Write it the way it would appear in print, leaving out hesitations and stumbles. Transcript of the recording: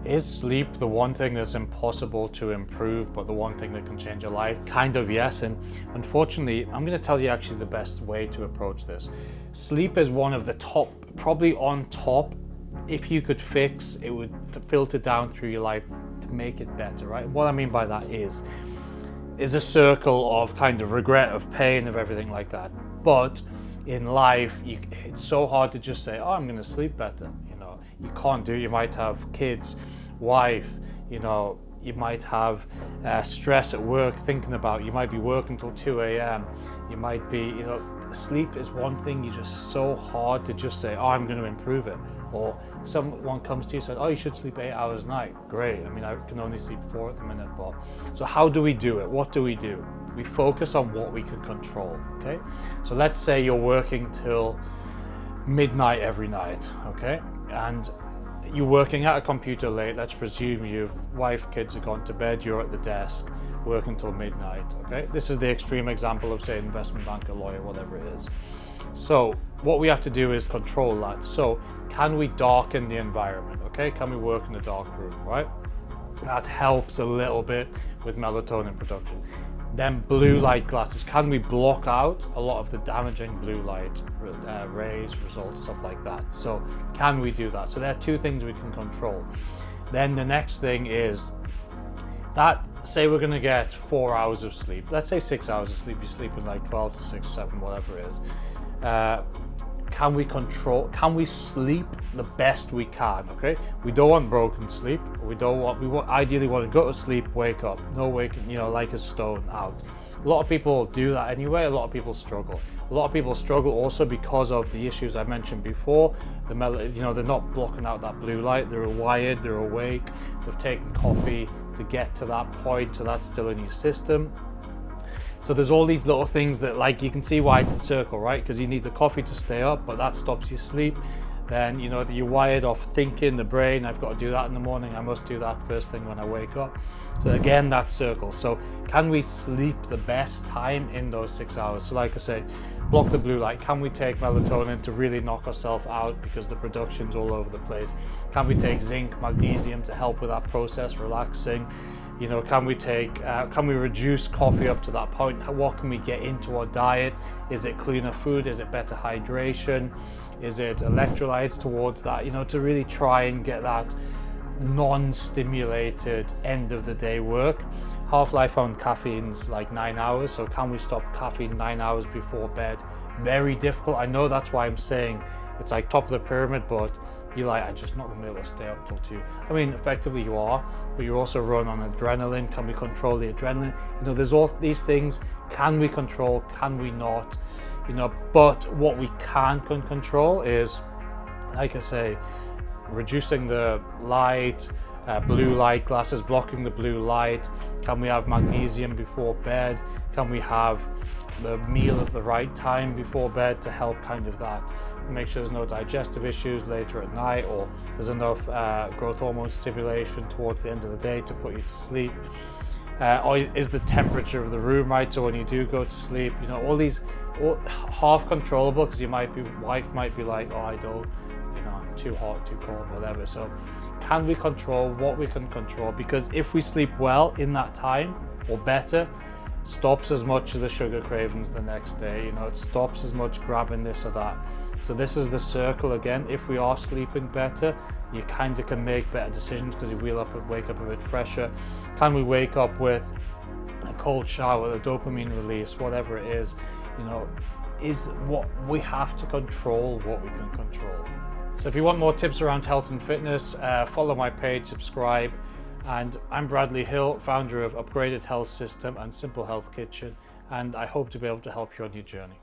Is sleep the one thing that's impossible to improve, but the one thing that can change your life? Kind of, yes. And unfortunately, I'm going to tell you actually the best way to approach this. Sleep is one of the top, probably on top. If you could fix, it would filter down through your life to make it better, right? What I mean by that is a circle of kind of regret, of pain, of everything like that. But in life, it's so hard to just say, oh, I'm going to sleep better. You can't do it. You might have kids, wife, you might have stress at work thinking about, you might be working till 2 a.m. You might be, sleep is one thing you just so hard to just say, oh, I'm going to improve it. Or someone comes to you and says, oh, you should sleep 8 hours a night. Great. I mean, I can only sleep 4 at the minute, but so how do we do it? What do? We focus on what we can control, okay? So let's say you're working till midnight every night, okay? And you're working at a computer late. Let's presume your wife, kids are gone to bed, you're at the desk working till midnight, okay? This is the extreme example of, say, investment banker, lawyer, whatever it is. So what we have to do is control that. So can we darken the environment, okay? Can we work in a dark room, right? That helps a little bit with melatonin production. Then blue light glasses. Can we block out a lot of the damaging blue light rays, results, stuff like that? So can we do that? So there are 2 things we can control. Then the next thing is that, say we're going to get 4 hours of sleep. Let's say 6 hours of sleep. You're sleeping like 12 to 6, 7, whatever it is. Can we sleep the best we can, okay? We don't want broken sleep. We ideally want to go to sleep, wake up, no waking, like a stone out. A lot of people do that anyway. A lot of people struggle. A lot of people struggle also because of the issues I mentioned before. They're not blocking out that blue light. They're wired, they're awake. They've taken coffee to get to that point, so that's still in your system. So there's all these little things that, like, you can see why it's a circle, right? Because you need the coffee to stay up, but that stops you sleep. Then, you're wired off thinking, the brain, I've got to do that in the morning. I must do that first thing when I wake up. So again, that circle. So can we sleep the best time in those 6 hours? So like I say, block the blue light. Can we take melatonin to really knock ourselves out because the production's all over the place? Can we take zinc, magnesium to help with that process, relaxing? Can we reduce coffee up to that point? What can we get into our diet? Is it cleaner food? Is it better hydration? Is it electrolytes towards that? To really try and get that non-stimulated end of the day work. Half-life on caffeine's like 9 hours. So can we stop caffeine 9 hours before bed? Very difficult. I know, that's why I'm saying it's like top of the pyramid, but you're like, I'm just not going to be able to stay up till 2. I mean, effectively you are, but you're also run on adrenaline. Can we control the adrenaline? There's all these things. Can we control? Can we not? But what we can control is, like I say, reducing the light, blue light glasses, blocking the blue light. Can we have magnesium before bed? Can we have the meal at the right time before bed to help kind of that? Make sure there's no digestive issues later at night, or there's enough growth hormone stimulation towards the end of the day to put you to sleep. Or is the temperature of the room right, so when you do go to sleep, all these half controllable, because wife might be like, oh, I don't, too hot, too cold, whatever. So can we control what we can control? Because if we sleep well in that time, or better, stops as much of the sugar cravings the next day. It stops as much grabbing this or that. So this is the circle again. If we are sleeping better, you kind of can make better decisions because you wake up a bit fresher. Can we wake up with a cold shower, a dopamine release, whatever it is, is what we have to control what we can control. So if you want more tips around health and fitness, follow my page, subscribe. And I'm Bradley Hill, founder of Upgraded Health System and Simple Health Kitchen, and I hope to be able to help you on your journey.